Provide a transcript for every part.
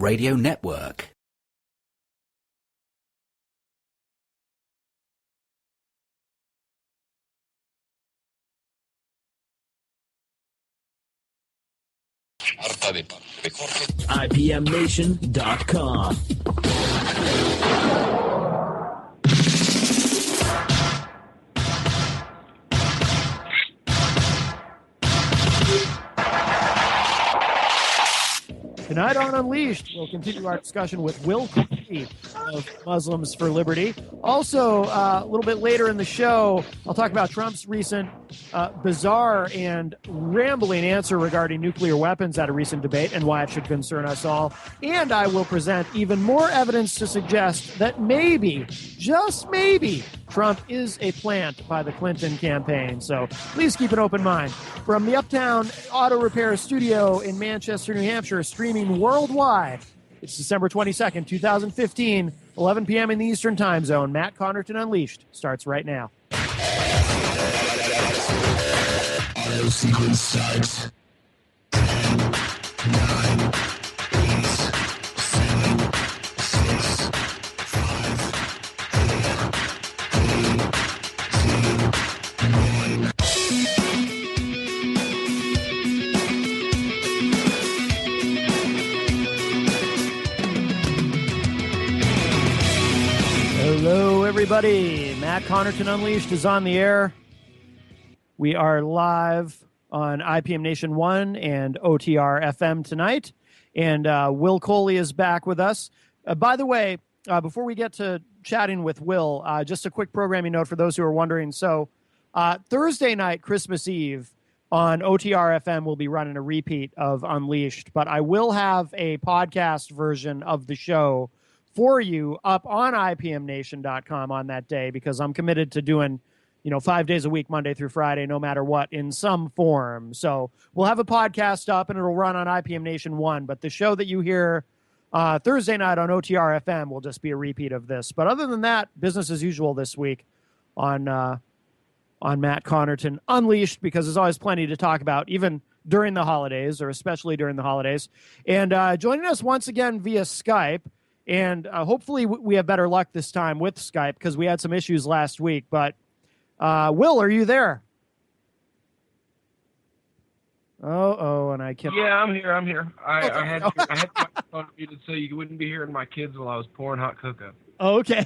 Radio Network. IPMNation.com. Tonight on Unleashed, we'll continue our discussion with Will Coley of Muslims for Liberty. Also, a little bit later in the show, I'll talk about Trump's recent bizarre and rambling answer regarding nuclear weapons at a recent debate and why it should concern us all. And I will present even more evidence to suggest that maybe, just maybe, Trump is a plant by the Clinton campaign. So please keep an open mind. From the Uptown Auto Repair Studio in Manchester, New Hampshire, streaming worldwide, it's December 22nd, 2015, 11 p.m. in the Eastern Time Zone. Matt Connarton Unleashed starts right now. Auto sequence starts. 10, 9, 8, 7, 6, 5, 4, 3, 2, 1. Hello, everybody. Matt Connarton Unleashed is on the air. We are live on IPM Nation 1 and OTR FM tonight. And Will Coley is back with us. By the way, before we get to chatting with Will, just a quick programming note for those who are wondering. So Thursday night, Christmas Eve, on OTR FM, we'll be running a repeat of Unleashed. But I will have a podcast version of the show for you up on IPMNation.com on that day, because I'm committed to doing, 5 days a week, Monday through Friday, no matter what, in some form. So we'll have a podcast up and it'll run on IPM Nation 1. But the show that you hear Thursday night on OTR FM will just be a repeat of this. But other than that, business as usual this week on Matt Connarton Unleashed, because there's always plenty to talk about, even during the holidays, or especially during the holidays. And joining us once again via Skype, and hopefully we have better luck this time with Skype, because we had some issues last week. But Will, are you there? And I can't. Yeah, I'm here. I had my phone muted so you wouldn't be hearing my kids while I was pouring hot cocoa. Okay.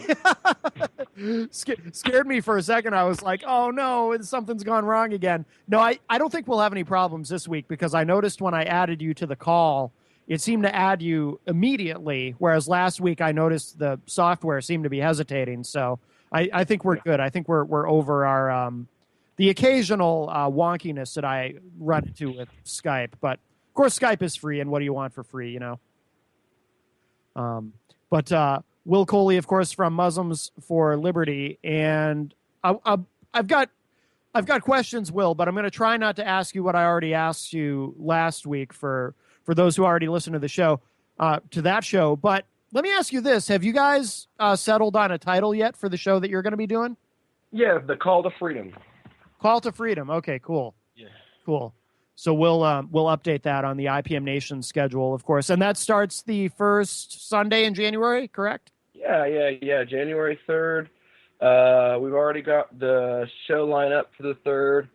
Scared me for a second. I was like, oh no, something's gone wrong again. No, I don't think we'll have any problems this week, because I noticed when I added you to the call, it seemed to add you immediately, whereas last week I noticed the software seemed to be hesitating. So I think we're good. I think we're over our the occasional wonkiness that I run into with Skype. But of course, Skype is free, and what do you want for free, But Will Coley, of course, from Muslims for Liberty, and I've got questions, Will, but I'm going to try not to ask you what I already asked you last week for those who already listen to the show, to that show. But let me ask you this. Have you guys settled on a title yet for the show that you're going to be doing? Yeah, the Call to Freedom. Call to Freedom. Okay, cool. Yeah. Cool. So we'll update that on the IPM Nation schedule, of course. And that starts the first Sunday in January, correct? Yeah. January 3rd. We've already got the show line up for the 3rd.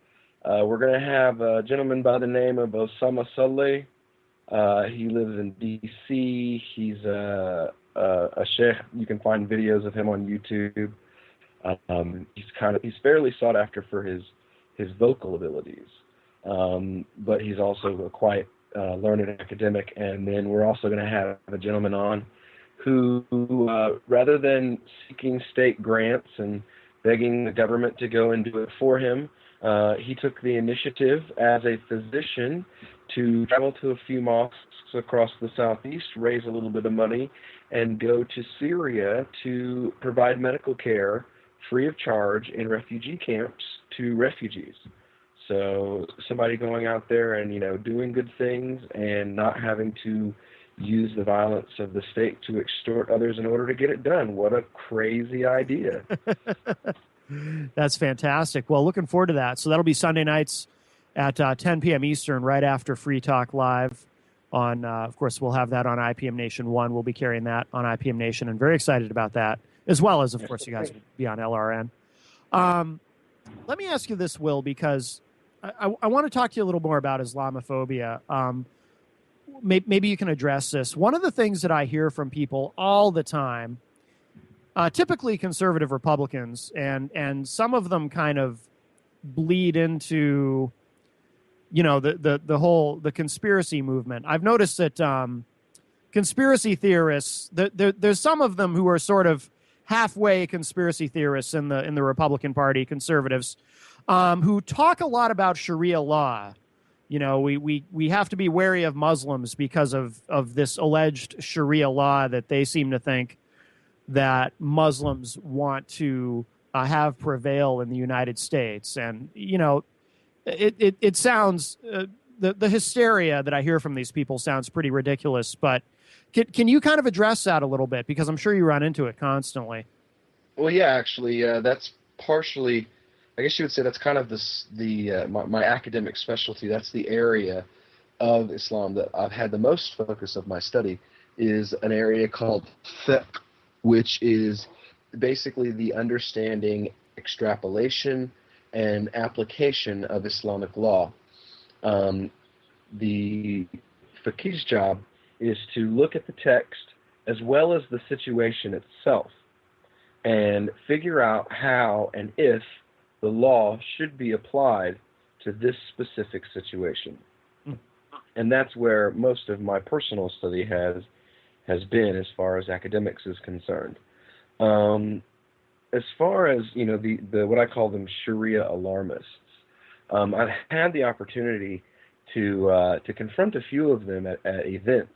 We're going to have a gentleman by the name of Osama Saleh. He lives in D.C. He's a sheikh. You can find videos of him on YouTube. He's fairly sought after for his vocal abilities, but he's also a quite learned academic. And then we're also going to have a gentleman on who, rather than seeking state grants and begging the government to go and do it for him, he took the initiative as a physician to travel to a few mosques across the southeast, raise a little bit of money, and go to Syria to provide medical care free of charge in refugee camps to refugees. So somebody going out there and, doing good things and not having to use the violence of the state to extort others in order to get it done. What a crazy idea. That's fantastic. Well, looking forward to that. So that'll be Sunday nights at 10 p.m. Eastern, right after Free Talk Live. Of course, we'll have that on IPM Nation 1. We'll be carrying that on IPM Nation, and very excited about that, as well as, of course, you guys will be on LRN. Let me ask you this, Will, because I want to talk to you a little more about Islamophobia. Maybe you can address this. One of the things that I hear from people all the time, typically conservative Republicans, and some of them kind of bleed into, the conspiracy movement. I've noticed that conspiracy theorists, there's some of them who are sort of halfway conspiracy theorists in the Republican Party, conservatives, who talk a lot about Sharia law. We have to be wary of Muslims because of this alleged Sharia law that they seem to think that Muslims want to have prevail in the United States. And, it sounds, the hysteria that I hear from these people sounds pretty ridiculous, but can you kind of address that a little bit? Because I'm sure you run into it constantly. Well, yeah, actually, that's partially, I guess you would say that's kind of my academic specialty. That's the area of Islam that I've had the most focus of my study, is an area called fiqh, which is basically the understanding, extrapolation, and application of Islamic law. The faqih's job is to look at the text as well as the situation itself and figure out how and if the law should be applied to this specific situation. And that's where most of my personal study has been as far as academics is concerned. As far as, the what I call them Sharia alarmists, I've had the opportunity to confront a few of them at events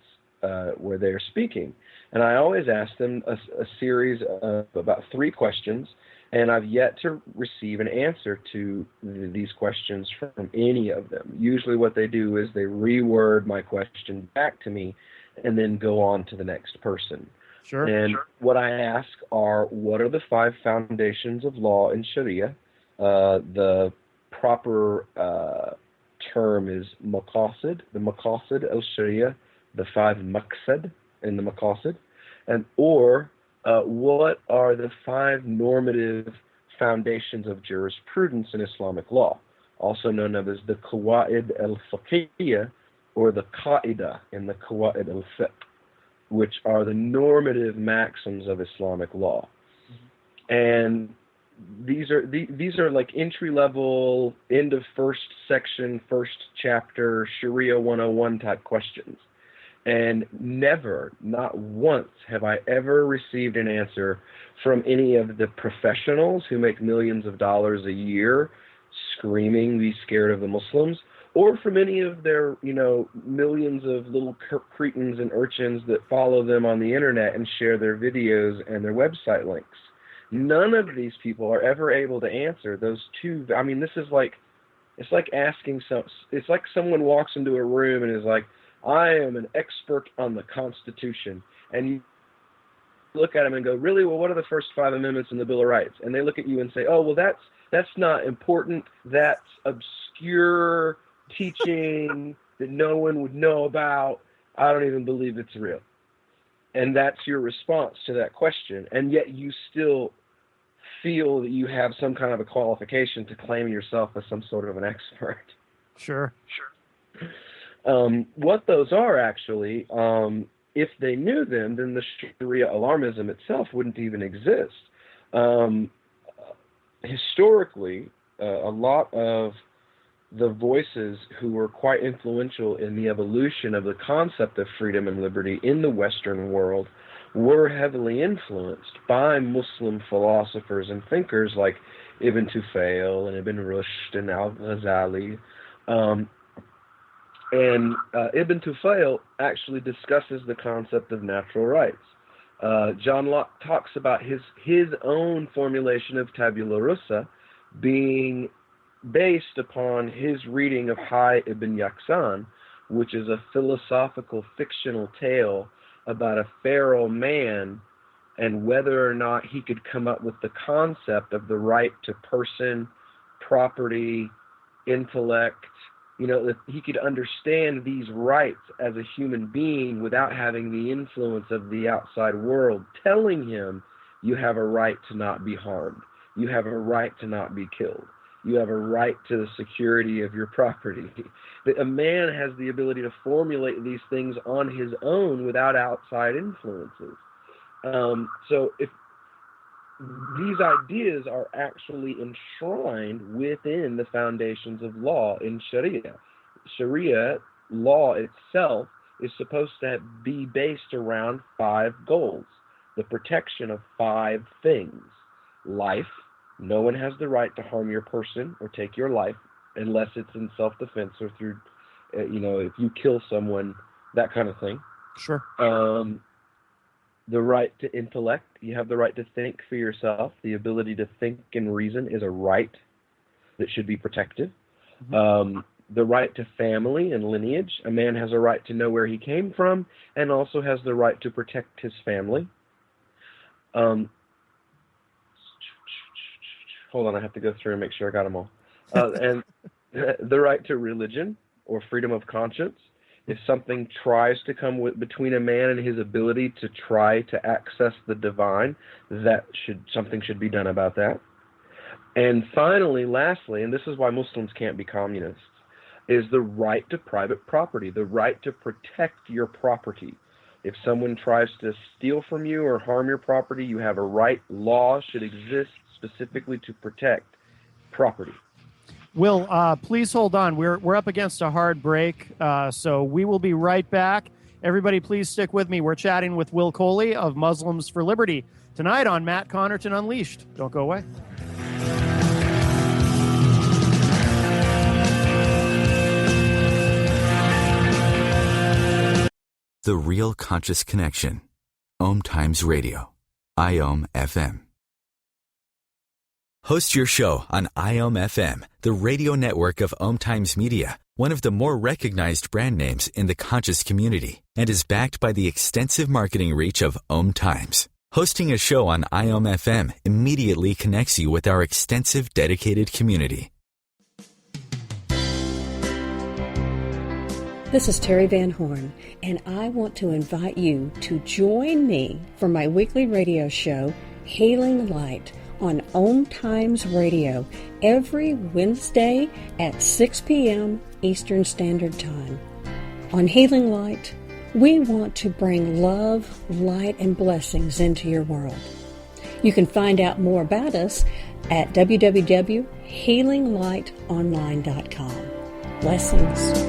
where they're speaking. And I always ask them a series of about 3 questions, and I've yet to receive an answer to these questions from any of them. Usually what they do is they reword my question back to me and then go on to the next person. Sure. And what I ask are, what are the 5 foundations of law in Sharia? The proper term is maqasid, the maqasid al-Sharia, the 5 maqsad in the maqasid, or what are the 5 normative foundations of jurisprudence in Islamic law, also known as the qawaid al-fiqhiyya or the qaida in the qawaid al-fiqh, which are the normative maxims of Islamic law. And these are like entry-level, end of first section, first chapter, Sharia 101 type questions. And never, not once, have I ever received an answer from any of the professionals who make millions of dollars a year screaming, "Be scared of the Muslims," or from any of their, millions of little cretins and urchins that follow them on the internet and share their videos and their website links. None of these people are ever able to answer those 2. I mean, it's like someone walks into a room and is like, "I am an expert on the Constitution." And you look at them and go, "Really? Well, what are the first 5 amendments in the Bill of Rights?" And they look at you and say, "Oh, well, that's not important. That's obscure teaching that no one would know about. I don't even believe it's real." And that's your response to that question. And yet you still feel that you have some kind of a qualification to claim yourself as some sort of an expert. Sure. What those are actually, if they knew them, then the Sharia alarmism itself wouldn't even exist. Historically, a lot of the voices who were quite influential in the evolution of the concept of freedom and liberty in the Western world were heavily influenced by Muslim philosophers and thinkers like Ibn Tufayl and Ibn Rushd and Al-Ghazali. And Ibn Tufayl actually discusses the concept of natural rights. John Locke talks about his own formulation of tabula rasa being based upon his reading of Hayy ibn Yaqzan, which is a philosophical fictional tale about a pharaoh man and whether or not he could come up with the concept of the right to person, property, intellect, that he could understand these rights as a human being without having the influence of the outside world telling him you have a right to not be harmed. You have a right to not be killed. You have a right to the security of your property. A man has the ability to formulate these things on his own without outside influences. So if these ideas are actually enshrined within the foundations of law in Sharia. Sharia law itself is supposed to be based around 5 goals: the protection of 5 things. Life. No one has the right to harm your person or take your life unless it's in self-defense or through, if you kill someone, that kind of thing. Sure. The right to intellect. You have the right to think for yourself. The ability to think and reason is a right that should be protected. Mm-hmm. The right to family and lineage. A man has a right to know where he came from and also has the right to protect his family. Hold on, I have to go through and make sure I got them all. And the right to religion or freedom of conscience. If something tries to come between a man and his ability to try to access the divine, something should be done about that. And finally, lastly, and this is why Muslims can't be communists, is the right to private property, the right to protect your property. If someone tries to steal from you or harm your property, you have a right. Law should exist specifically to protect property. Will, please hold on. We're up against a hard break, so we will be right back. Everybody, please stick with me. We're chatting with Will Coley of Muslims for Liberty tonight on Matt Connarton Unleashed. Don't go away. The Real Conscious Connection. OMTimes Radio. IOM FM. Host your show on IOM FM, the radio network of OMTimes Media, one of the more recognized brand names in the conscious community, and is backed by the extensive marketing reach of OMTimes. Hosting a show on IOM FM immediately connects you with our extensive dedicated community. This is Terry Van Horn, and I want to invite you to join me for my weekly radio show, Hailing Light, on OMTimes Radio every Wednesday at 6 p.m. Eastern Standard Time. On Hailing Light, we want to bring love, light, and blessings into your world. You can find out more about us at www.healinglightonline.com. Blessings.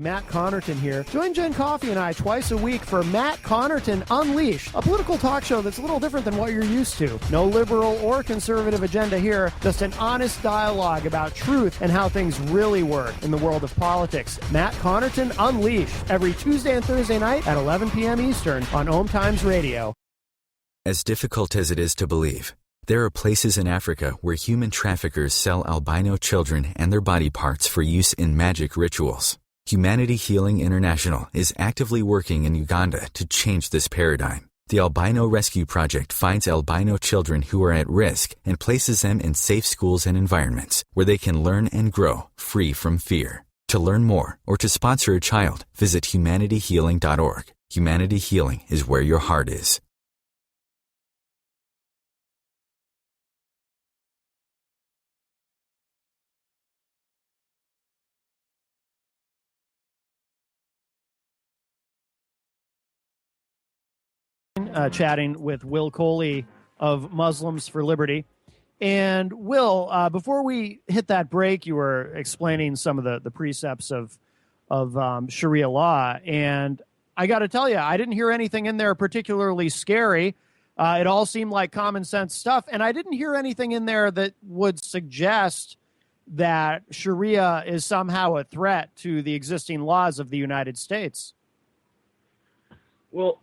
Matt Connarton here. Join Jen Coffey and I twice a week for Matt Connarton Unleashed, a political talk show that's a little different than what you're used to. No liberal or conservative agenda here, just an honest dialogue about truth and how things really work in the world of politics. Matt Connarton Unleashed, every Tuesday and Thursday night at 11 p.m. Eastern on OMTimes Radio. As difficult as it is to believe, there are places in Africa where human traffickers sell albino children and their body parts for use in magic rituals. Humanity Healing International is actively working in Uganda to change this paradigm. The Albino Rescue Project finds albino children who are at risk and places them in safe schools and environments where they can learn and grow free from fear. To learn more or to sponsor a child, visit humanityhealing.org. Humanity Healing is where your heart is. Chatting with Will Coley of Muslims for Liberty. And Will, before we hit that break, you were explaining some of the precepts of Sharia law. And I got to tell you, I didn't hear anything in there particularly scary. It all seemed like common sense stuff. And I didn't hear anything in there that would suggest that Sharia is somehow a threat to the existing laws of the United States. Well,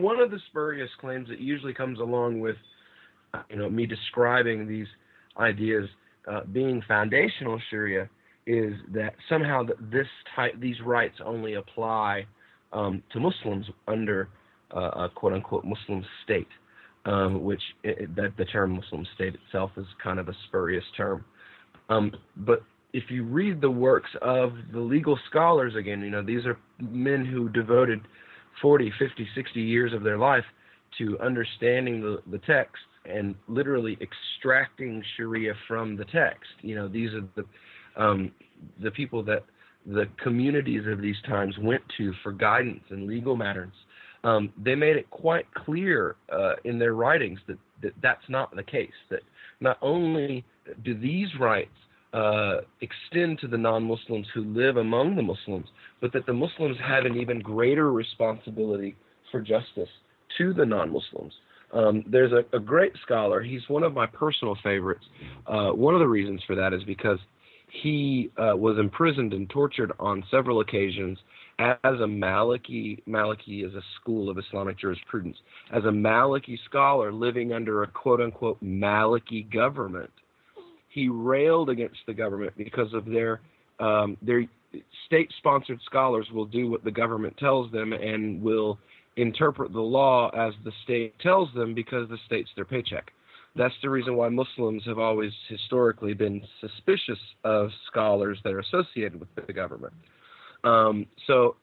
one of the spurious claims that usually comes along with, me describing these ideas being foundational Sharia is that somehow these rights only apply to Muslims under a quote-unquote Muslim state, that the term Muslim state itself is kind of a spurious term. But if you read the works of the legal scholars, again, these are men who devoted 40, 50, 60 years of their life to understanding the text and literally extracting Sharia from the text. These are the people that the communities of these times went to for guidance in legal matters. They made it quite clear in their writings that that's not the case, that not only do these rights extend to the non-Muslims who live among the Muslims, but that the Muslims have an even greater responsibility for justice to the non-Muslims. There's a great scholar. He's one of my personal favorites. One of the reasons for that is because he was imprisoned and tortured on several occasions as a Maliki. Maliki is a school of Islamic jurisprudence. As a Maliki scholar living under a quote-unquote Maliki government, he railed against the government because of their state-sponsored scholars will do what the government tells them and will interpret the law as the state tells them because the state's their paycheck. That's the reason why Muslims have always historically been suspicious of scholars that are associated with the government. So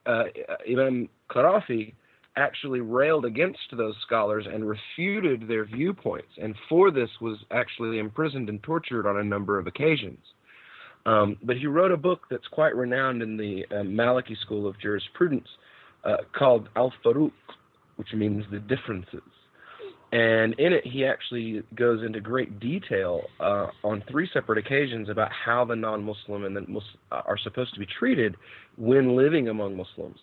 Imam Qarafi actually railed against those scholars and refuted their viewpoints, and for this was actually imprisoned and tortured on a number of occasions. But he wrote a book that's quite renowned in the Maliki school of jurisprudence called Al-Faruq, which means the differences. And in it, he actually goes into great detail on 3 separate occasions about how the non-Muslim and the are supposed to be treated when living among Muslims.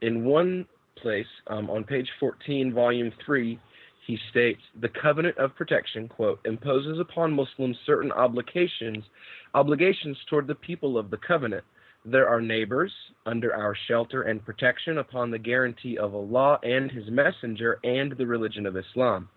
In one place, on page 14, volume 3, he states, the covenant of protection, quote, imposes upon Muslims certain obligations toward the people of the covenant. There are neighbors under our shelter and protection upon the guarantee of Allah and His Messenger and the religion of Islam.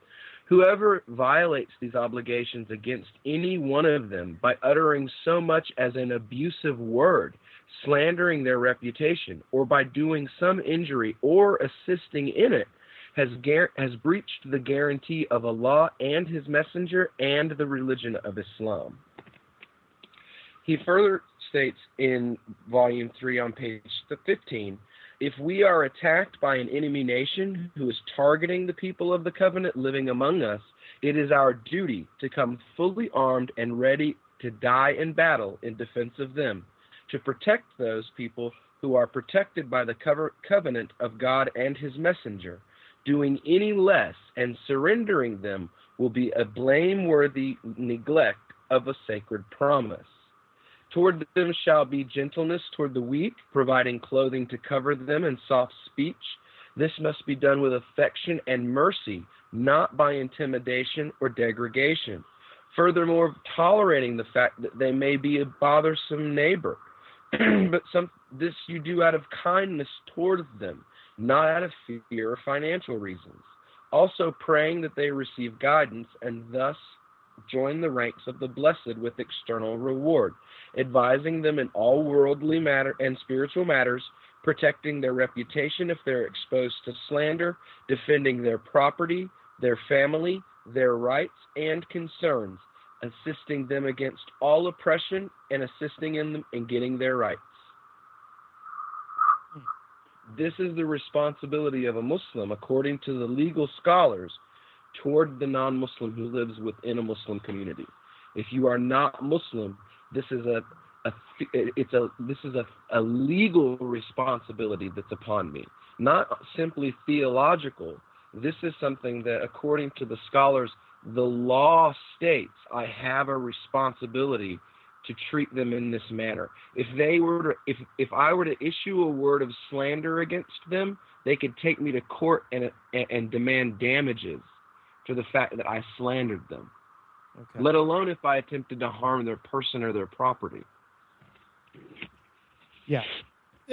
Whoever violates these obligations against any one of them by uttering so much as an abusive word, slandering their reputation, or by doing some injury or assisting in it, has breached the guarantee of Allah and His Messenger and the religion of Islam. He further states in volume 3 on page 15, if we are attacked by an enemy nation who is targeting the people of the covenant living among us, it is our duty to come fully armed and ready to die in battle in defense of them, to protect those people who are protected by the covenant of God and His Messenger. Doing any less and surrendering them will be a blameworthy neglect of a sacred promise. Toward them shall be gentleness toward the weak, providing clothing to cover them and soft speech. This must be done with affection and mercy, not by intimidation or degradation. Furthermore, tolerating the fact that they may be a bothersome neighbor. But this you do out of kindness towards them, not out of fear or financial reasons. Also praying that they receive guidance and thus join the ranks of the blessed with external reward, advising them in all worldly matter and spiritual matters, protecting their reputation if they're exposed to slander, defending their property, their family, their rights and concerns, assisting them against all oppression and assisting in them in getting their rights. This is the responsibility of a Muslim, according to the legal scholars, toward the non-Muslim who lives within a Muslim community. If you are not Muslim, this is a legal responsibility that's upon me, not simply theological. This is something that, according to the scholars, the law states I have a responsibility to treat them in this manner. If I were to issue a word of slander against them, they could take me to court and demand damages for the fact that I slandered them, okay, let alone if I attempted to harm their person or their property. Yeah.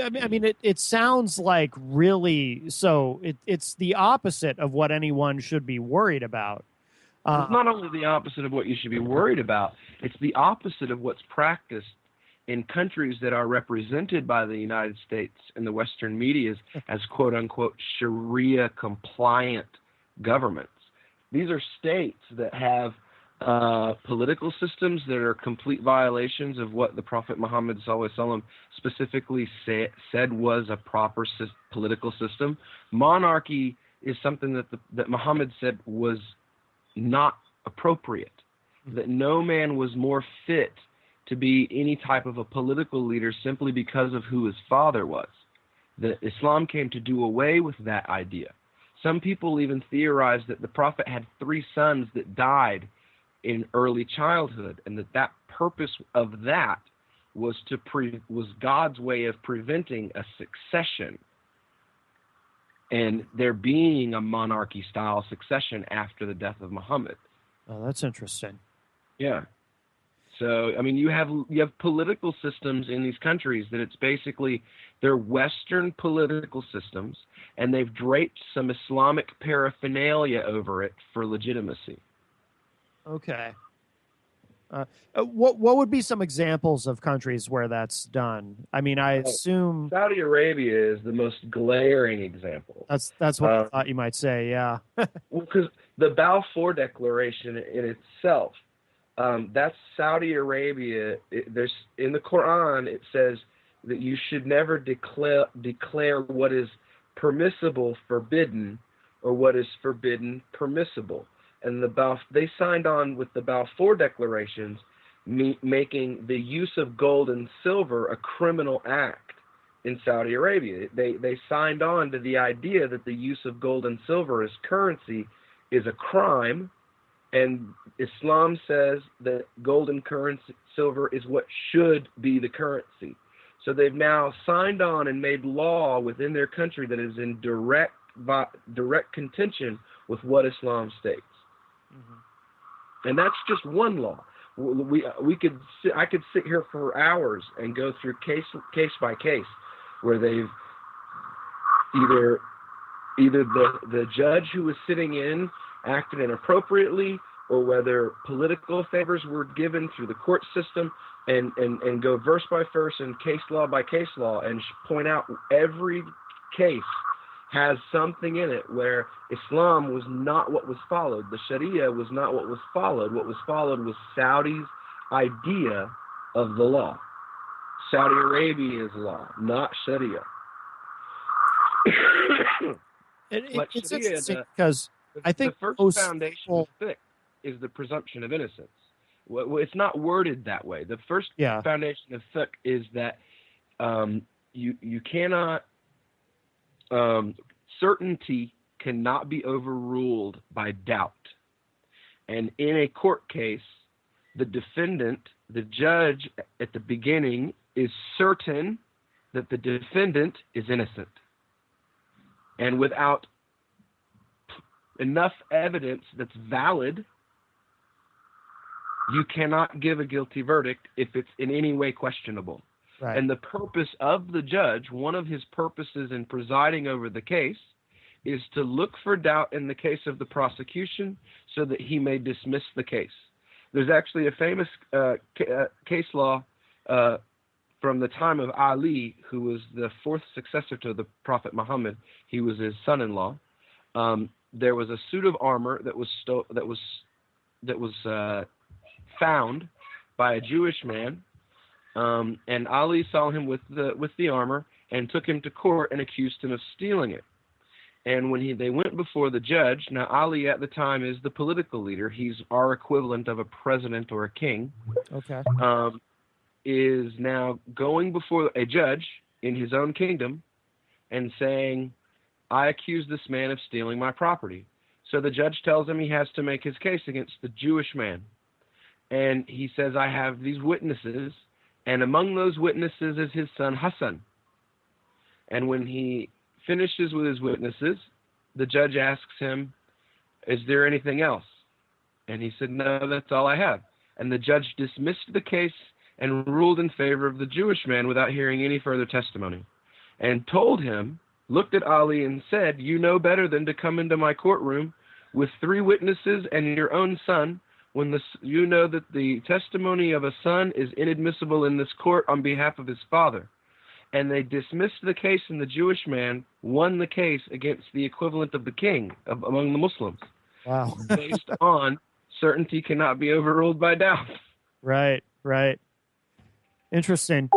I mean, it sounds like really, so it's the opposite of what anyone should be worried about. It's not only the opposite of what you should be worried about, it's the opposite of what's practiced in countries that are represented by the United States and the Western medias as quote-unquote Sharia-compliant governments. These are states that have political systems that are complete violations of what the Prophet Muhammad SAW specifically said was a proper political system. Monarchy is something that Muhammad said was not appropriate, that no man was more fit to be any type of a political leader simply because of who his father was. That Islam came to do away with that idea. Some people even theorize that the Prophet had 3 sons that died in early childhood, and that purpose of that was God's way of preventing a succession and there being a monarchy style succession after the death of Muhammad. Oh, that's interesting. Yeah. So, I mean, you have political systems in these countries that it's basically they're Western political systems, and they've draped some Islamic paraphernalia over it for legitimacy. Okay. What would be some examples of countries where that's done? I mean, I assume Saudi Arabia is the most glaring example. That's what I thought you might say. Yeah. Well, because the Balfour Declaration in itself, that's Saudi Arabia. There's in the Quran it says that you should never declare what is permissible forbidden, or what is forbidden permissible. And they signed on with the Balfour Declarations, making the use of gold and silver a criminal act in Saudi Arabia. They signed on to the idea that the use of gold and silver as currency is a crime, and Islam says that gold and silver is what should be the currency. So they've now signed on and made law within their country that is in direct contention with what Islam states. Mm-hmm. And that's just one law. I could sit here for hours and go through case by case where they've either the judge who was sitting in acted inappropriately, or whether political favors were given through the court system, and go verse by verse and case law by case law and point out every case has something in it where Islam was not what was followed. The Sharia was not what was followed. What was followed was Saudi's idea of the law. Saudi Arabia's law, not Sharia. It's interesting because I think the first foundation of fiqh is the presumption of innocence. Well, it's not worded that way. The first foundation of fiqh is that you cannot certainty cannot be overruled by doubt. And in a court case, the defendant, the judge at the beginning is certain that the defendant is innocent. And without enough evidence that's valid, you cannot give a guilty verdict if it's in any way questionable. Right. And the purpose of the judge, one of his purposes in presiding over the case, is to look for doubt in the case of the prosecution so that he may dismiss the case. There's actually a famous case law from the time of Ali, who was the 4th successor to the Prophet Muhammad. He was his son-in-law. There was a suit of armor that was found by a Jewish man. And Ali saw him with the armor and took him to court and accused him of stealing it. And when they went before the judge, now Ali at the time is the political leader. He's our equivalent of a president or a king. Okay. Is now going before a judge in his own kingdom and saying, I accuse this man of stealing my property. So the judge tells him he has to make his case against the Jewish man. And he says, I have these witnesses. And among those witnesses is his son Hassan. And when he finishes with his witnesses, the judge asks him, is there anything else? And he said, no, that's all I have. And the judge dismissed the case and ruled in favor of the Jewish man without hearing any further testimony, and told him, looked at Ali and said, you know better than to come into my courtroom with 3 witnesses and your own son, when you know that the testimony of a son is inadmissible in this court on behalf of his father. And they dismissed the case, and the Jewish man won the case against the equivalent of the king among the Muslims. Wow. Based on certainty cannot be overruled by doubt. Right. Interesting.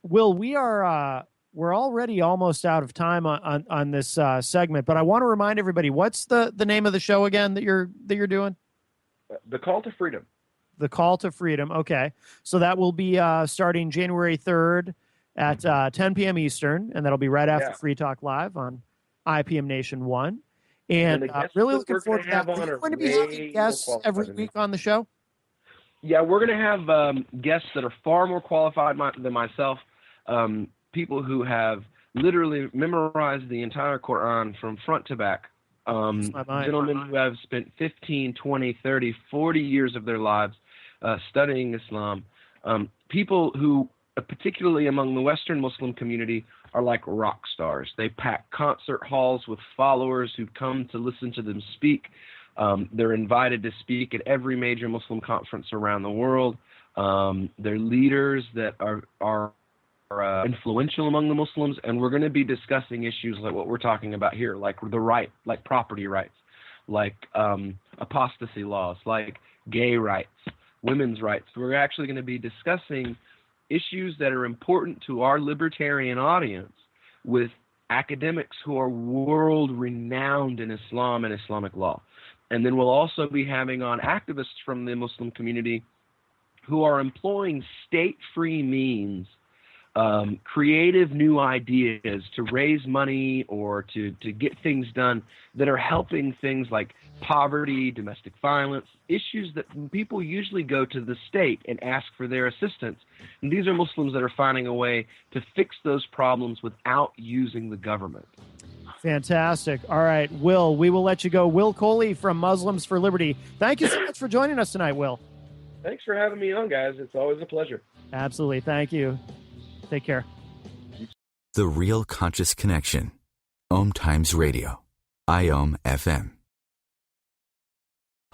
Will, we're already almost out of time on this segment, but I want to remind everybody, what's the name of the show again that you're doing? The Call to Freedom. The Call to Freedom. Okay. So that will be starting January 3rd at 10 p.m. Eastern, and that'll be right after Free Talk Live on IPM Nation 1. And really looking forward to that. Are you going to be having guests every week on the show? Yeah, we're going to have guests that are far more qualified than myself, people who have literally memorized the entire Quran from front to back. Gentlemen who have spent 15, 20, 30, 40 years of their lives studying Islam. People who, particularly among the Western Muslim community, are like rock stars. They pack concert halls with followers who come to listen to them speak. They're invited to speak at every major Muslim conference around the world. They're leaders that are influential among the Muslims, and we're going to be discussing issues like what we're talking about here, like like property rights, like apostasy laws, like gay rights, women's rights. We're actually going to be discussing issues that are important to our libertarian audience with academics who are world-renowned in Islam and Islamic law. And then we'll also be having on activists from the Muslim community who are employing state-free means, creative new ideas to raise money or to get things done that are helping things like poverty, domestic violence, issues that people usually go to the state and ask for their assistance. And these are Muslims that are finding a way to fix those problems without using the government. Fantastic. All right, Will, we will let you go. Will Coley from Muslims for Liberty. Thank you so much for joining us tonight, Will. Thanks for having me on, guys. It's always a pleasure. Absolutely. Thank you. Take care. The Real Conscious Connection. OMTimes Radio. IOM FM.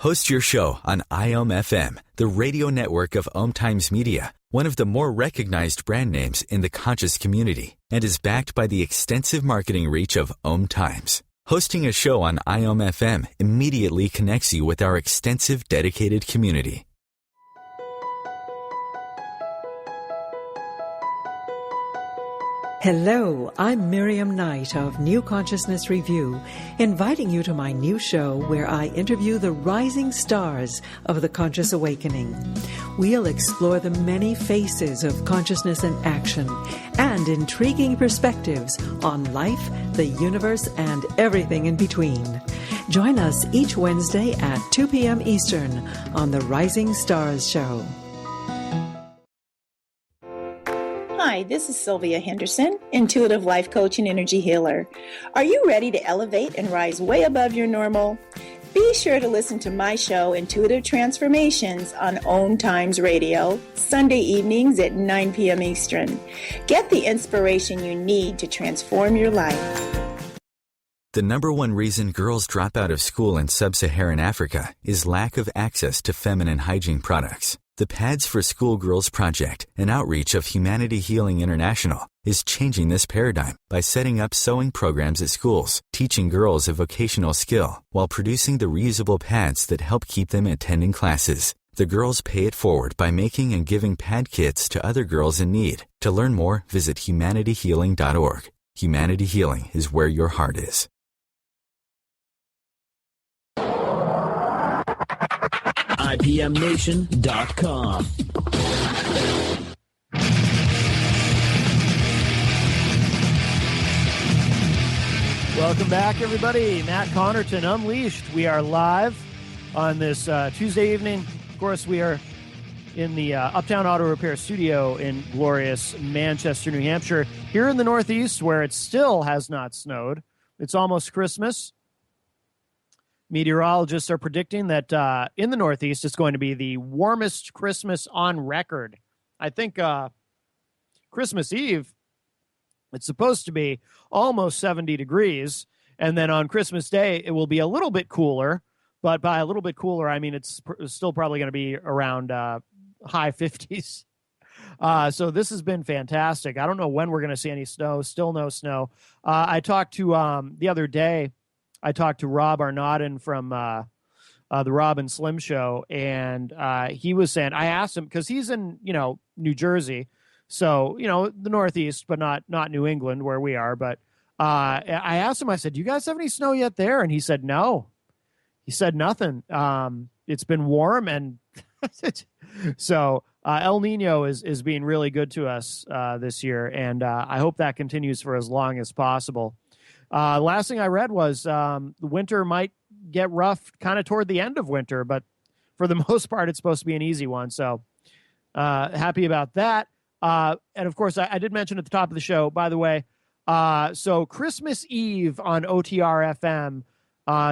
Host your show on IOM FM, the radio network of OMTimes Media, one of the more recognized brand names in the conscious community, and is backed by the extensive marketing reach of OMTimes. Hosting a show on IOM FM immediately connects you with our extensive dedicated community. Hello, I'm Miriam Knight of New Consciousness Review, inviting you to my new show where I interview the rising stars of the conscious awakening. We'll explore the many faces of consciousness in action and intriguing perspectives on life, the universe, and everything in between. Join us each Wednesday at 2 p.m. Eastern on the Rising Stars Show. Hi, this is Sylvia Henderson, intuitive life coach and energy healer. Are you ready to elevate and rise way above your normal? Be sure to listen to my show, Intuitive Transformations, on OMTimes Radio, Sunday evenings at 9 p.m. Eastern. Get the inspiration you need to transform your life. The number one reason girls drop out of school in sub-Saharan Africa is lack of access to feminine hygiene products. The Pads for Schoolgirls Project, an outreach of Humanity Healing International, is changing this paradigm by setting up sewing programs at schools, teaching girls a vocational skill while producing the reusable pads that help keep them attending classes. The girls pay it forward by making and giving pad kits to other girls in need. To learn more, visit humanityhealing.org. Humanity Healing is where your heart is. IPMNation.com. Welcome back, everybody. Matt Connarton, Unleashed. We are live on this Tuesday evening. Of course, we are in the Uptown Auto Repair Studio in glorious Manchester, New Hampshire. Here in the Northeast, where it still has not snowed. It's almost Christmas. Meteorologists are predicting that in the Northeast, it's going to be the warmest Christmas on record. I think Christmas Eve, it's supposed to be almost 70 degrees. And then on Christmas Day, it will be a little bit cooler. But by a little bit cooler, I mean it's still probably going to be around high 50s. So this has been fantastic. I don't know when we're going to see any snow. Still no snow. I talked to the other day, I talked to Rob Arnaudin from the Rob and Slim show, and he was saying, I asked him, because he's in, New Jersey, so, the Northeast, but not New England where we are. But I asked him, I said, do you guys have any snow yet there? And he said, no. He said nothing. It's been warm, and so El Nino is being really good to us this year, and I hope that continues for as long as possible. Last thing I read was the winter might get rough kind of toward the end of winter, but for the most part, it's supposed to be an easy one. So happy about that. And of course, I did mention at the top of the show, by the way, so Christmas Eve on OTR FM,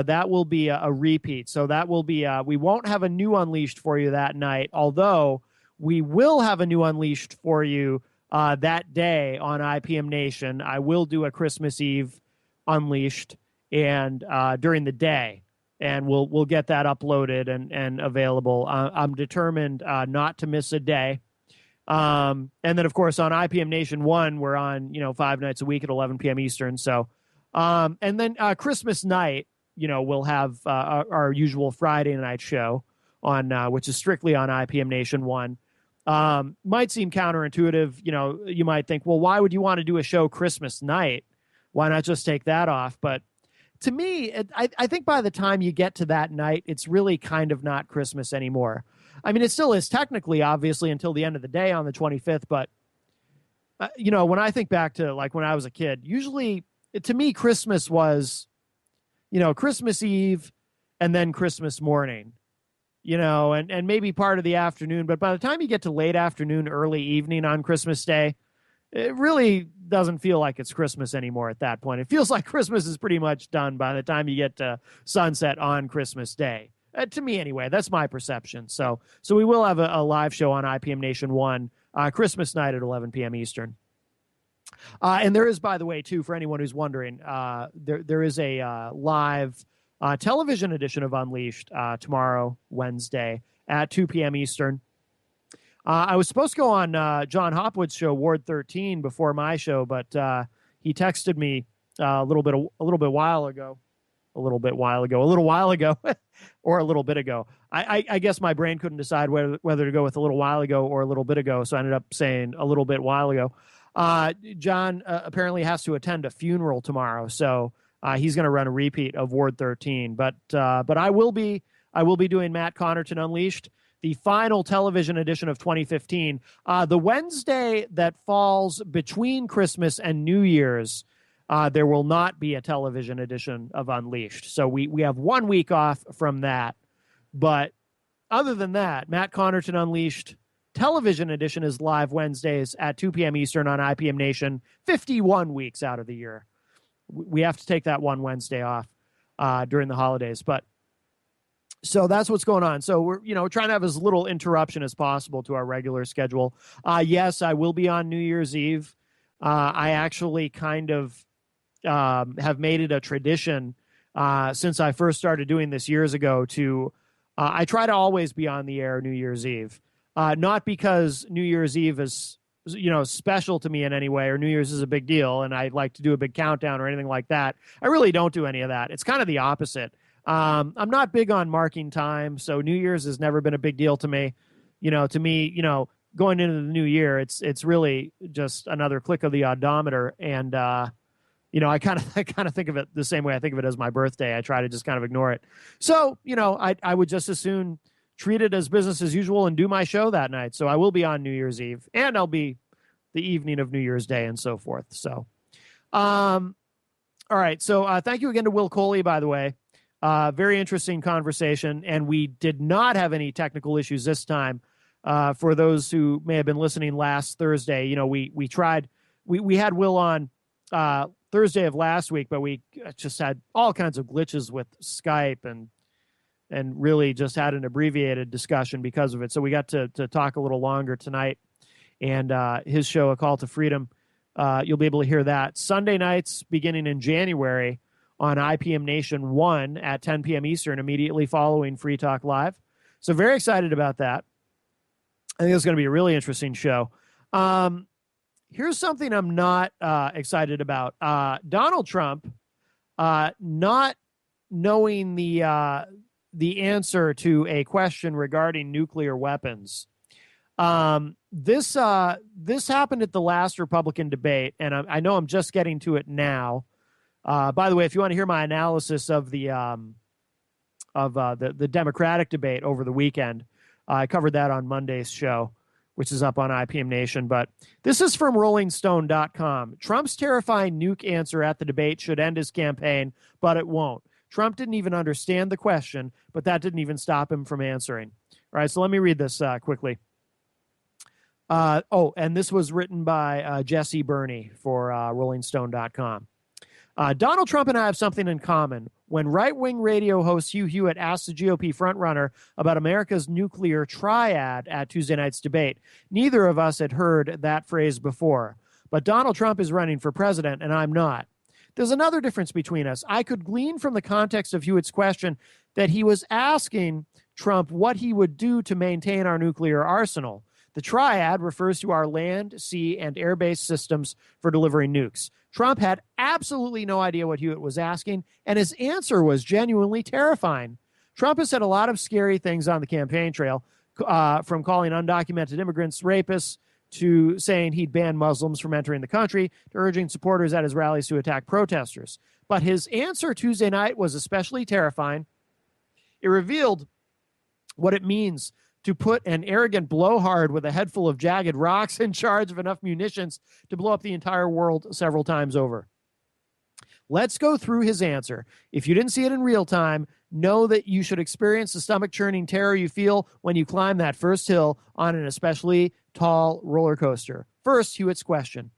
that will be a repeat. So that will be, we won't have a new Unleashed for you that night, although we will have a new Unleashed for you that day on IPM Nation. I will do a Christmas Eve Unleashed and during the day, and we'll get that uploaded and available. I'm determined not to miss a day. And then, of course, on IPM Nation 1, we're on, 5 nights a week at 11 p.m. Eastern. So, and then Christmas night, we'll have our usual Friday night show on, which is strictly on IPM Nation 1. Might seem counterintuitive. You might think, well, why would you want to do a show Christmas night? Why not just take that off? But to me, I think by the time you get to that night, it's really kind of not Christmas anymore. I mean, it still is technically, obviously, until the end of the day on the 25th. But, when I think back to like when I was a kid, usually to me, Christmas was, Christmas Eve and then Christmas morning, and maybe part of the afternoon. But by the time you get to late afternoon, early evening on Christmas Day, it really doesn't feel like it's Christmas anymore at that point. It feels like Christmas is pretty much done by the time you get to sunset on Christmas Day. To me, anyway, that's my perception. So we will have a live show on IPM Nation 1 Christmas night at 11 p.m. Eastern. And there is, by the way, too, for anyone who's wondering, there is a live television edition of Unleashed tomorrow, Wednesday, at 2 p.m. Eastern. I was supposed to go on John Hopwood's show, Ward 13, before my show, but he texted me a little while ago, or a little bit ago. I guess my brain couldn't decide whether to go with a little while ago or a little bit ago, so I ended up saying a little bit while ago. John apparently has to attend a funeral tomorrow, so he's going to run a repeat of Ward 13. But I will be doing Matt Connarton Unleashed, the final television edition of 2015. The Wednesday that falls between Christmas and New Year's, there will not be a television edition of Unleashed. So we have 1 week off from that. But other than that, Matt Connarton Unleashed television edition is live Wednesdays at 2 p.m. Eastern on IPM Nation, 51 weeks out of the year. We have to take that one Wednesday off during the holidays. But so that's what's going on. So we're, trying to have as little interruption as possible to our regular schedule. Yes, I will be on New Year's Eve. I actually kind of have made it a tradition since I first started doing this years ago to I try to always be on the air New Year's Eve. Not because New Year's Eve is, special to me in any way, or New Year's is a big deal and I like to do a big countdown or anything like that. I really don't do any of that. It's kind of the opposite. I'm not big on marking time, so New Year's has never been a big deal to me. To me, going into the new year, it's really just another click of the odometer, and I kind of think of it the same way I think of it as my birthday. I try to just kind of ignore it. So, I would just as soon treat it as business as usual and do my show that night. So I will be on New Year's Eve, and I'll be the evening of New Year's Day and so forth. So, all right. So thank you again to Will Coley, by the way. Very interesting conversation, and we did not have any technical issues this time. For those who may have been listening last Thursday, we tried, we had Will on Thursday of last week, but we just had all kinds of glitches with Skype and really just had an abbreviated discussion because of it. So we got to talk a little longer tonight, and his show, A Call to Freedom, you'll be able to hear that Sunday nights beginning in January on IPM Nation 1 at 10 p.m. Eastern, immediately following Free Talk Live. So very excited about that. I think it's going to be a really interesting show. Here's something I'm not excited about. Donald Trump, not knowing the the answer to a question regarding nuclear weapons. This happened at the last Republican debate, and I know I'm just getting to it now. By the way, if you want to hear my analysis of the Democratic debate over the weekend, I covered that on Monday's show, which is up on IPM Nation. But this is from RollingStone.com. Trump's terrifying nuke answer at the debate should end his campaign, but it won't. Trump didn't even understand the question, but that didn't even stop him from answering. All right, so let me read this quickly. And this was written by Jesse Burney for RollingStone.com. Donald Trump and I have something in common. When right-wing radio host Hugh Hewitt asked the GOP frontrunner about America's nuclear triad at Tuesday night's debate, neither of us had heard that phrase before. But Donald Trump is running for president, and I'm not. There's another difference between us. I could glean from the context of Hewitt's question that he was asking Trump what he would do to maintain our nuclear arsenal. The triad refers to our land, sea, and air-based systems for delivering nukes. Trump had absolutely no idea what Hewitt was asking, and his answer was genuinely terrifying. Trump has said a lot of scary things on the campaign trail, from calling undocumented immigrants rapists to saying he'd ban Muslims from entering the country to urging supporters at his rallies to attack protesters. But his answer Tuesday night was especially terrifying. It revealed what it means to put an arrogant blowhard with a head full of jagged rocks in charge of enough munitions to blow up the entire world several times over. Let's go through his answer. If you didn't see it in real time, know that you should experience the stomach-churning terror you feel when you climb that first hill on an especially tall roller coaster. First, Hewitt's question.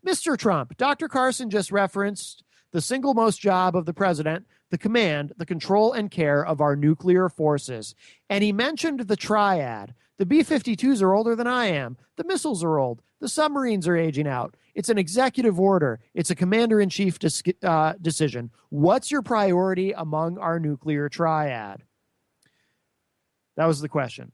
Mr. Trump, Dr. Carson just referenced the single most job of the president, the command, the control, and care of our nuclear forces. And he mentioned the triad. The B-52s are older than I am. The missiles are old. The submarines are aging out. It's an executive order. It's a commander-in-chief decision. What's your priority among our nuclear triad? That was the question.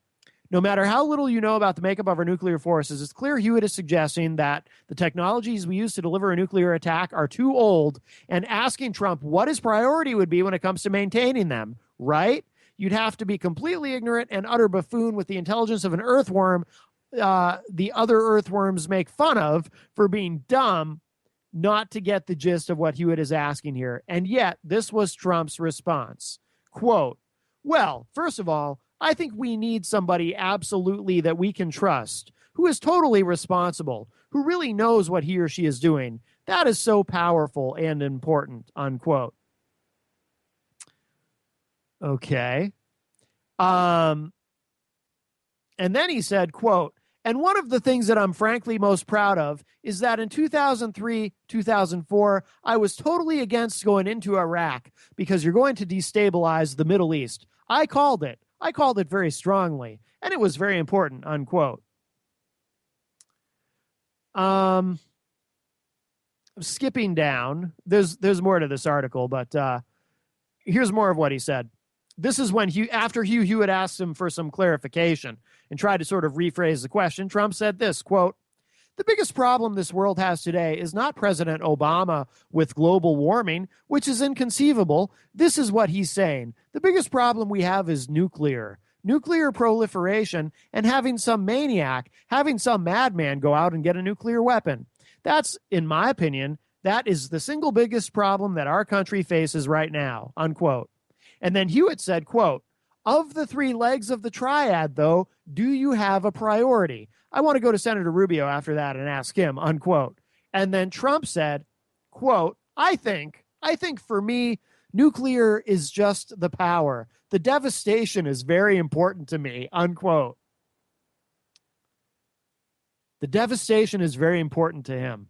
No matter how little you know about the makeup of our nuclear forces, it's clear Hewitt is suggesting that the technologies we use to deliver a nuclear attack are too old and asking Trump what his priority would be when it comes to maintaining them, right? You'd have to be completely ignorant and utter buffoon with the intelligence of an earthworm the other earthworms make fun of for being dumb not to get the gist of what Hewitt is asking here. And yet, this was Trump's response. Quote, well, first of all, I think we need somebody absolutely that we can trust, who is totally responsible, who really knows what he or she is doing. That is so powerful and important, unquote. Okay. And then he said, quote, and one of the things that I'm frankly most proud of is that in 2003, 2004, I was totally against going into Iraq because you're going to destabilize the Middle East. I called it. I called it very strongly, and it was very important, unquote. Skipping down, there's more to this article, but here's more of what he said. This is when after Hugh Hewitt asked him for some clarification and tried to sort of rephrase the question, Trump said this, quote, the biggest problem this world has today is not President Obama with global warming, which is inconceivable. This is what he's saying. The biggest problem we have is nuclear proliferation, and having some maniac, having some madman go out and get a nuclear weapon. That's, in my opinion, that is the single biggest problem that our country faces right now, unquote. And then Hewitt said, quote, of the three legs of the triad, though, do you have a priority? I want to go to Senator Rubio after that and ask him, unquote. And then Trump said, quote, I think for me, nuclear is just the power. The devastation is very important to me, unquote. The devastation is very important to him.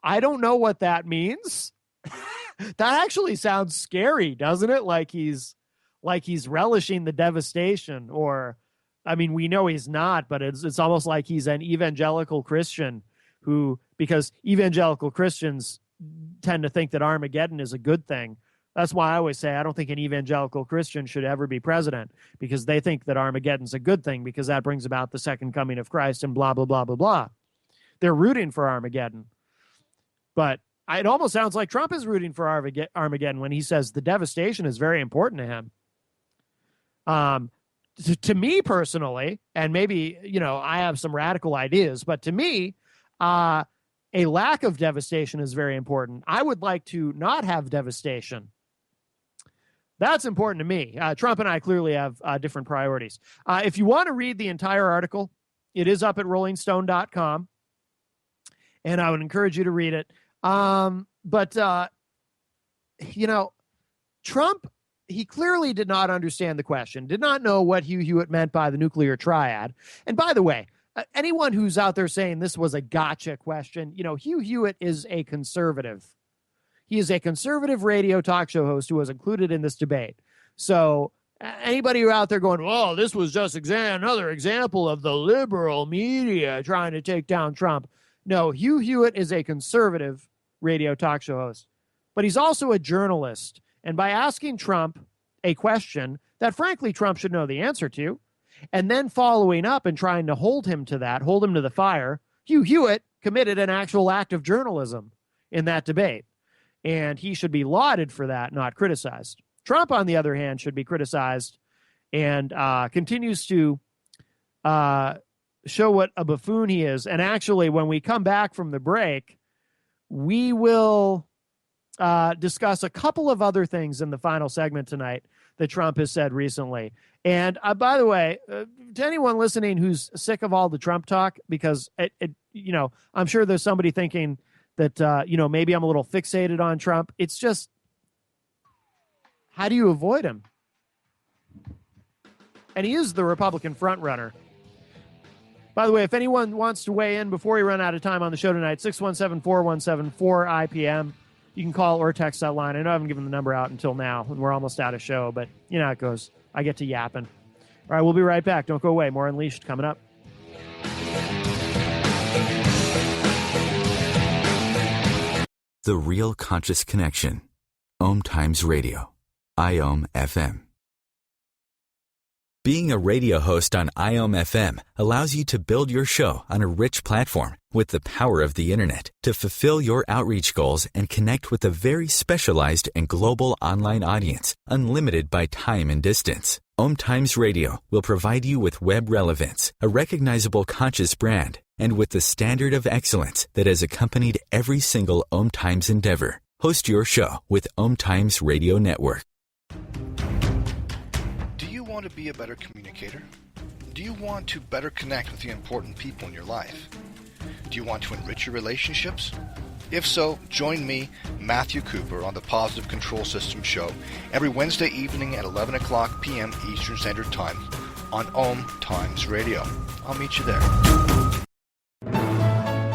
I don't know what that means. That actually sounds scary, doesn't it? Like he's relishing the devastation, or, I mean, we know he's not, but it's almost like he's an evangelical Christian who, because evangelical Christians tend to think that Armageddon is a good thing. That's why I always say I don't think an evangelical Christian should ever be president, because they think that Armageddon's a good thing because that brings about the second coming of Christ and blah, blah, blah, blah, blah. They're rooting for Armageddon. But it almost sounds like Trump is rooting for Armageddon when he says the devastation is very important to him. To me personally, and maybe, I have some radical ideas, but to me, a lack of devastation is very important. I would like to not have devastation. That's important to me. Trump and I clearly have different priorities. If you want to read the entire article, it is up at rollingstone.com, and I would encourage you to read it. Trump, he clearly did not understand the question, did not know what Hugh Hewitt meant by the nuclear triad. And by the way, anyone who's out there saying this was a gotcha question, Hugh Hewitt is a conservative. He is a conservative radio talk show host who was included in this debate. So anybody who out there going, oh, this was just another example of the liberal media trying to take down Trump. No, Hugh Hewitt is a conservative radio talk show host, but he's also a journalist. And by asking Trump a question that, frankly, Trump should know the answer to, and then following up and trying to hold him to the fire, Hugh Hewitt committed an actual act of journalism in that debate. And he should be lauded for that, not criticized. Trump, on the other hand, should be criticized and continues to show what a buffoon he is. And actually, when we come back from the break, we will discuss a couple of other things in the final segment tonight that Trump has said recently. And by the way, to anyone listening who's sick of all the Trump talk, because I'm sure there's somebody thinking that maybe I'm a little fixated on Trump. It's just, how do you avoid him? And he is the Republican frontrunner. By the way, if anyone wants to weigh in before we run out of time on the show tonight, 617-417-4IPM. You can call or text that line. I know I haven't given the number out until now, and we're almost out of show, but you know how it goes. I get to yapping. All right, we'll be right back. Don't go away. More Unleashed coming up. The Real Conscious Connection. OMTimes Radio. IOM FM. Being a radio host on IOM FM allows you to build your show on a rich platform with the power of the internet to fulfill your outreach goals and connect with a very specialized and global online audience, unlimited by time and distance. OMTimes Radio will provide you with web relevance, a recognizable conscious brand, and with the standard of excellence that has accompanied every single OMTimes endeavor. Host your show with OMTimes Radio Network. Do you want to be a better communicator? Do you want to better connect with the important people in your life? Do you want to enrich your relationships? If so, join me, Matthew Cooper, on the Positive Control System Show every Wednesday evening at 11 o'clock p.m. Eastern Standard Time on OMTimes Radio. I'll meet you there.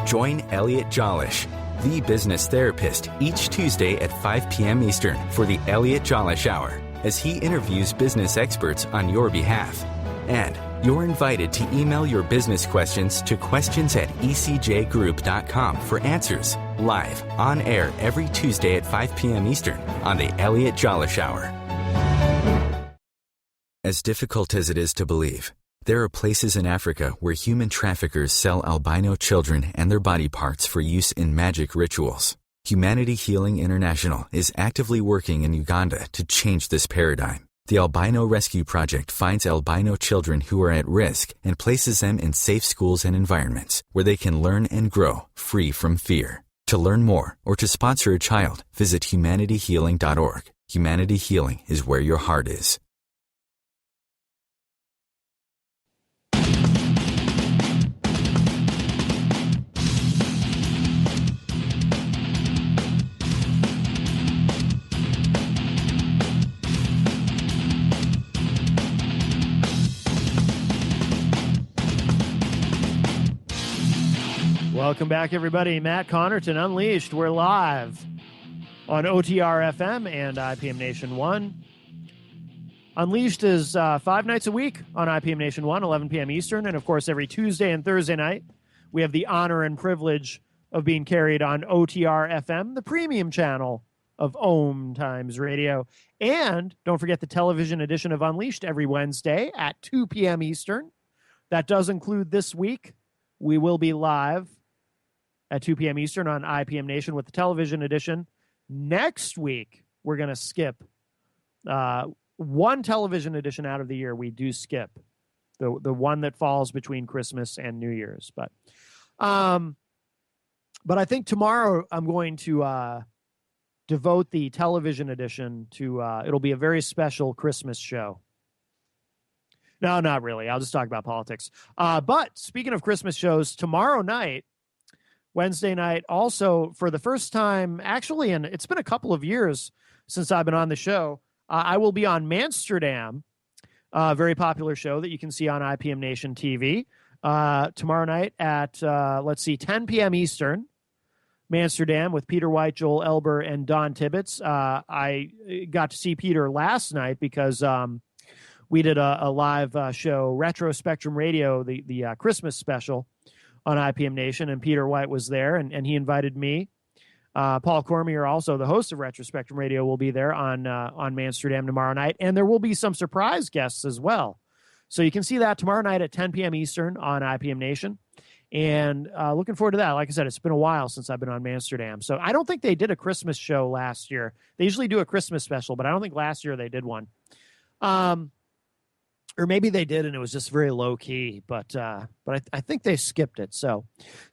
Join Elliot Jolish, the business therapist, each Tuesday at 5 p.m. Eastern for the Elliot Jolish Hour, as he interviews business experts on your behalf. And you're invited to email your business questions to questions@ecjgroup.com for answers, live, on air every Tuesday at 5 p.m. Eastern on the Elliot Jolish Hour. As difficult as it is to believe, there are places in Africa where human traffickers sell albino children and their body parts for use in magic rituals. Humanity Healing International is actively working in Uganda to change this paradigm. The Albino Rescue Project finds albino children who are at risk and places them in safe schools and environments where they can learn and grow free from fear. To learn more or to sponsor a child, visit humanityhealing.org. Humanity Healing is where your heart is. Welcome back, everybody. Matt Connarton, Unleashed. We're live on OTR FM and IPM Nation 1. Unleashed is 5 nights a week on IPM Nation 1, 11 p.m. Eastern. And, of course, every Tuesday and Thursday night, we have the honor and privilege of being carried on OTR FM, the premium channel of OMTimes Radio. And don't forget the television edition of Unleashed every Wednesday at 2 p.m. Eastern. That does include this week. We will be live at 2 p.m. Eastern on IPM Nation with the television edition. Next week, we're going to skip one television edition out of the year. We do skip the one that falls between Christmas and New Year's. But I think tomorrow I'm going to devote the television edition to, it'll be a very special Christmas show. No, not really. I'll just talk about politics. But speaking of Christmas shows, tomorrow night, Wednesday night, also for the first time, actually, and it's been a couple of years since I've been on the show, I will be on Mansterdam, a very popular show that you can see on IPM Nation TV, tomorrow night at, 10 p.m. Eastern. Mansterdam with Peter White, Joel Elber, and Don Tibbetts. I got to see Peter last night because we did a live show, Retro Spectrum Radio, the Christmas special on IPM Nation, and Peter White was there, and he invited me. Paul Cormier, also the host of Retro Spectrum Radio, will be there on Mansterdam tomorrow night, and there will be some surprise guests as well. So you can see that tomorrow night at 10 p.m. Eastern on IPM Nation. And looking forward to that. Like I said, it's been a while since I've been on Mansterdam. So I don't think they did a Christmas show last year. They usually do a Christmas special, but I don't think last year they did one. Or maybe they did, and it was just very low key. But I think they skipped it. So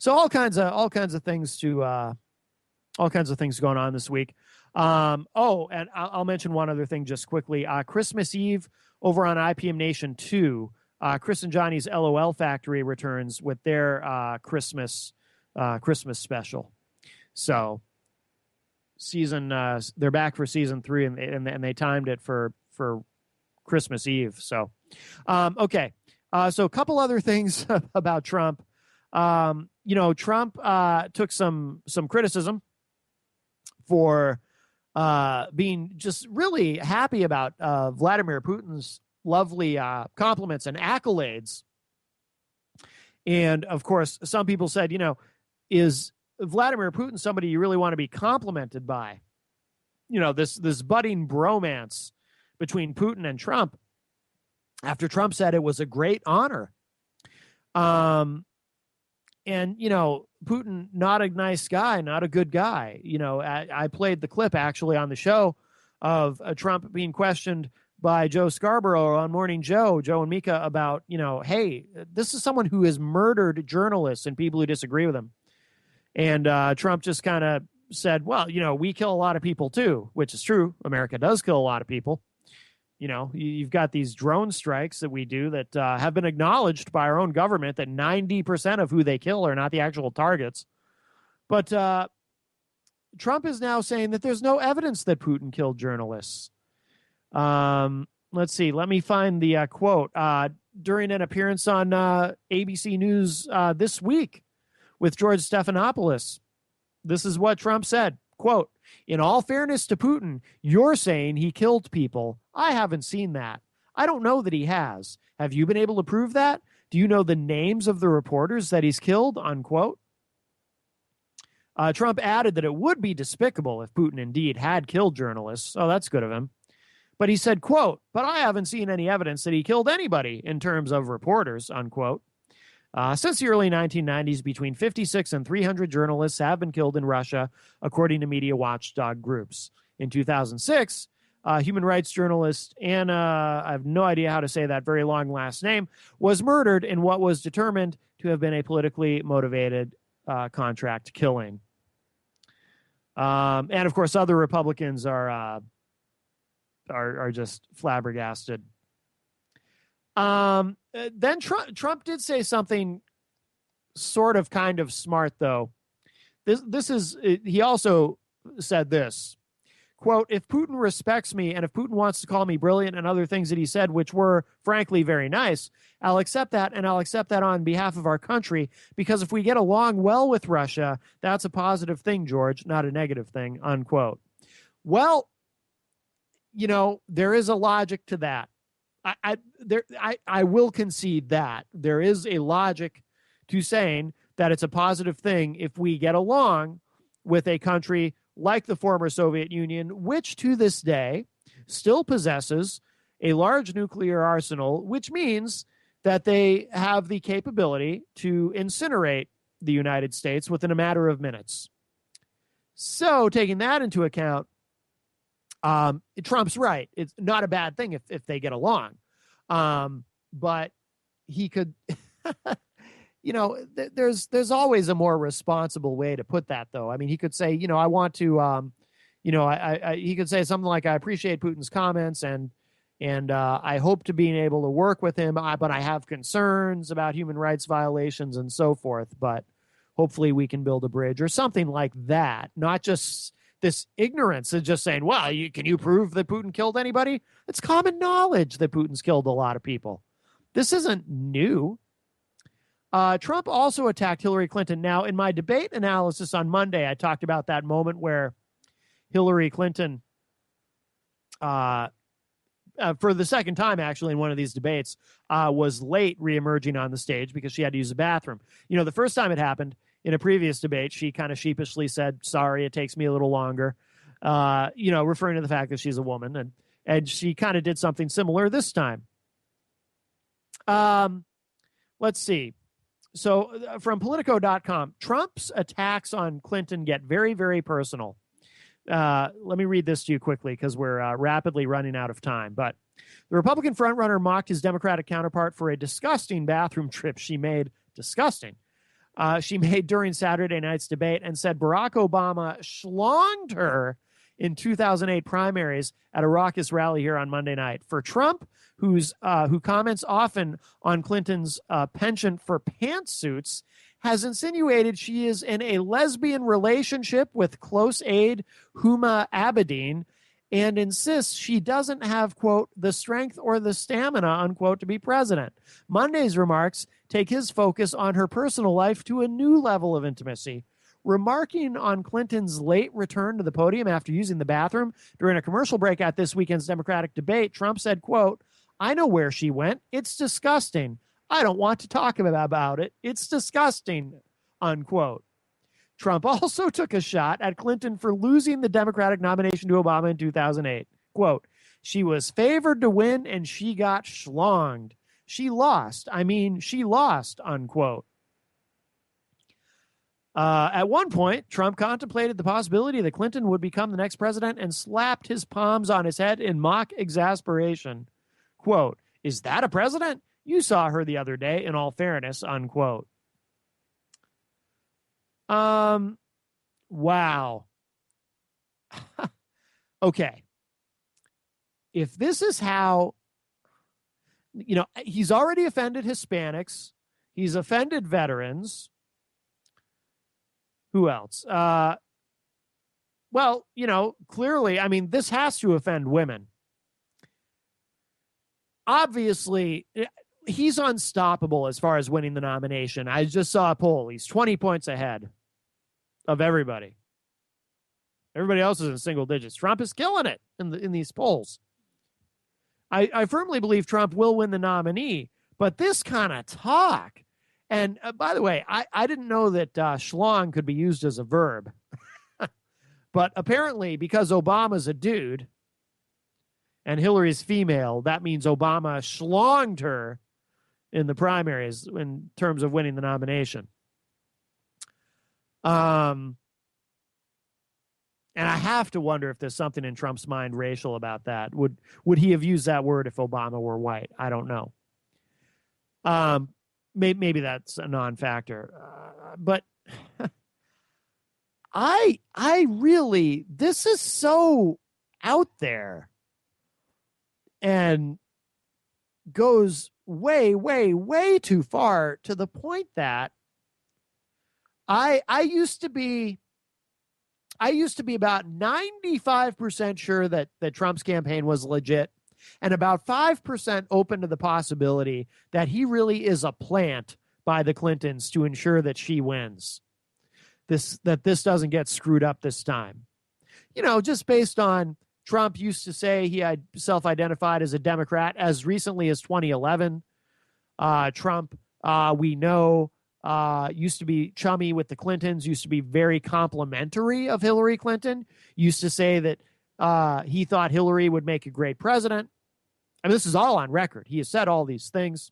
all kinds of things going on this week. And I'll mention one other thing just quickly. Christmas Eve over on IPM Nation 2. Chris and Johnny's LOL Factory returns with their Christmas special. So they're back for season 3, and they timed it for Christmas Eve. So, okay. So a couple other things about Trump. Trump took some criticism for being just really happy about Vladimir Putin's lovely compliments and accolades. And of course, some people said, is Vladimir Putin somebody you really want to be complimented by? This budding bromance between Putin and Trump, after Trump said it was a great honor. And, Putin, not a nice guy, not a good guy. I played the clip actually on the show of Trump being questioned by Joe Scarborough on Morning Joe and Mika about, hey, this is someone who has murdered journalists and people who disagree with him. And Trump just kind of said, well, we kill a lot of people too, which is true. America does kill a lot of people. You've got these drone strikes that we do that have been acknowledged by our own government that 90% of who they kill are not the actual targets. But Trump is now saying that there's no evidence that Putin killed journalists. Let's see. Let me find the quote. During an appearance on ABC News this week with George Stephanopoulos, this is what Trump said. Quote, in all fairness to Putin, you're saying he killed people. I haven't seen that. I don't know that he has. Have you been able to prove that? Do you know the names of the reporters that he's killed? Unquote. Trump added that it would be despicable if Putin indeed had killed journalists. Oh, that's good of him. But he said, quote, but I haven't seen any evidence that he killed anybody in terms of reporters, unquote. Since the early 1990s, between 56 and 300 journalists have been killed in Russia, according to media watchdog groups. In 2006, human rights journalist Anna, I have no idea how to say that very long last name, was murdered in what was determined to have been a politically motivated contract killing. And, of course, other Republicans are just flabbergasted. Then Trump did say something sort of kind of smart, though. He also said this, quote, if Putin respects me and if Putin wants to call me brilliant and other things that he said, which were frankly very nice, I'll accept that, and I'll accept that on behalf of our country, because if we get along well with Russia, that's a positive thing, George, not a negative thing, unquote. Well, there is a logic to that. I will concede that there is a logic to saying that it's a positive thing if we get along with a country like the former Soviet Union, which to this day still possesses a large nuclear arsenal, which means that they have the capability to incinerate the United States within a matter of minutes. So taking that into account, Trump's right. It's not a bad thing if they get along. But he could, there's always a more responsible way to put that, though. I mean, he could say, I want to, he could say something like, I appreciate Putin's comments and I hope to being able to work with him, but I have concerns about human rights violations and so forth. But hopefully we can build a bridge or something like that. Not just this ignorance of just saying, well, can you prove that Putin killed anybody? It's common knowledge that Putin's killed a lot of people. This isn't new. Trump also attacked Hillary Clinton. Now, in my debate analysis on Monday, I talked about that moment where Hillary Clinton, for the second time, actually, in one of these debates, was late reemerging on the stage because she had to use the bathroom. The first time it happened, in a previous debate, she kind of sheepishly said, sorry, it takes me a little longer, referring to the fact that she's a woman. And she kind of did something similar this time. Let's see. So from Politico.com, Trump's attacks on Clinton get very, very personal. Let me read this to you quickly because we're rapidly running out of time. But the Republican frontrunner mocked his Democratic counterpart for a disgusting bathroom trip she made. Disgusting. She made during Saturday night's debate and said Barack Obama schlonged her in 2008 primaries at a raucous rally here on Monday night. For Trump, who comments often on Clinton's penchant for pantsuits, has insinuated she is in a lesbian relationship with close aide Huma Abedin and insists she doesn't have, quote, the strength or the stamina, unquote, to be president. Monday's remarks take his focus on her personal life to a new level of intimacy. Remarking on Clinton's late return to the podium after using the bathroom during a commercial break at this weekend's Democratic debate, Trump said, quote, I know where she went. It's disgusting. I don't want to talk about it. It's disgusting, unquote. Trump also took a shot at Clinton for losing the Democratic nomination to Obama in 2008. Quote, she was favored to win and she got schlonged. She lost, unquote. At one point, Trump contemplated the possibility that Clinton would become the next president and slapped his palms on his head in mock exasperation. Quote, is that a president? You saw her the other day, in all fairness, unquote. Wow. Okay. If this is how, he's already offended Hispanics. He's offended veterans. Who else? Clearly, this has to offend women. Obviously, he's unstoppable as far as winning the nomination. I just saw a poll. He's 20 points ahead of everybody. Everybody else is in single digits. Trump is killing it in these polls. I firmly believe Trump will win the nominee, but this kind of talk, and by the way, I didn't know that schlong could be used as a verb, but apparently because Obama's a dude and Hillary's female, that means Obama schlonged her in the primaries in terms of winning the nomination. And I have to wonder if there's something in Trump's mind racial about that. Would he have used that word if Obama were white? I don't know. Maybe that's a non-factor. But I really, this is so out there and goes way, way, way too far to the point that I used to be about 95% sure that Trump's campaign was legit and about 5% open to the possibility that he really is a plant by the Clintons to ensure that she wins. This doesn't get screwed up this time. Just based on Trump used to say he had self-identified as a Democrat as recently as 2011. Trump, we know, used to be chummy with the Clintons, used to be very complimentary of Hillary Clinton, used to say that he thought Hillary would make a great president. This is all on record. He has said all these things.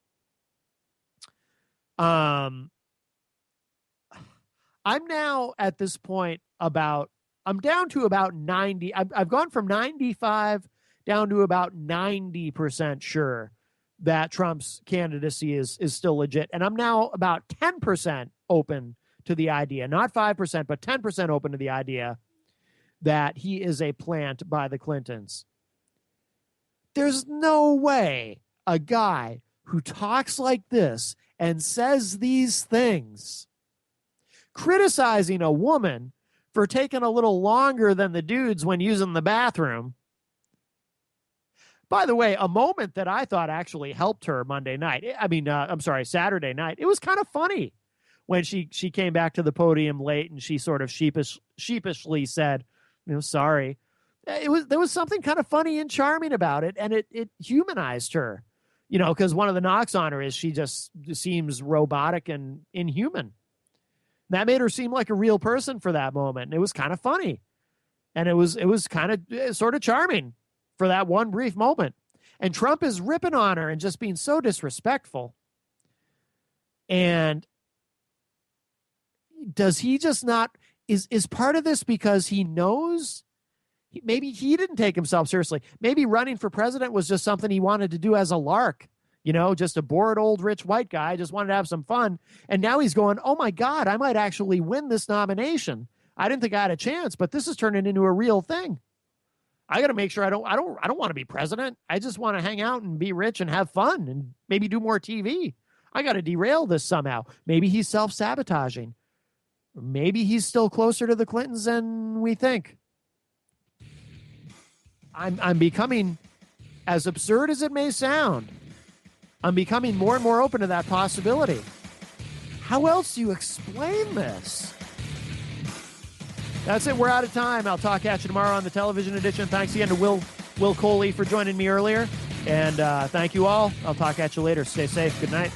I'm now at this point I'm down to about 90. I've gone from 95 down to about 90% sure that Trump's candidacy is still legit. And I'm now about 10% open to the idea, not 5%, but 10% open to the idea that he is a plant by the Clintons. There's no way a guy who talks like this and says these things, criticizing a woman for taking a little longer than the dudes when using the bathroom. By the way, a moment that I thought actually helped her Saturday night. It was kind of funny when she came back to the podium late and she sort of sheepishly said, sorry. There was something kind of funny and charming about it, and it humanized her, because one of the knocks on her is she just seems robotic and inhuman. That made her seem like a real person for that moment. And it was kind of funny. And it was kind of sort of charming for that one brief moment. And Trump is ripping on her and just being so disrespectful. And does he just not, is part of this because he knows maybe he didn't take himself seriously. Maybe running for president was just something he wanted to do as a lark. Just a bored old rich white guy, just wanted to have some fun. And now he's going, oh my God, I might actually win this nomination. I didn't think I had a chance, but this is turning into a real thing. I got to make sure I don't want to be president. I just want to hang out and be rich and have fun and maybe do more TV. I got to derail this somehow. Maybe he's self-sabotaging. Maybe he's still closer to the Clintons than we think. I'm becoming, as absurd as it may sound, I'm becoming more and more open to that possibility. How else do you explain this? That's it. We're out of time. I'll talk at you tomorrow on the television edition. Thanks again to Will Coley for joining me earlier. And thank you all. I'll talk at you later. Stay safe. Good night.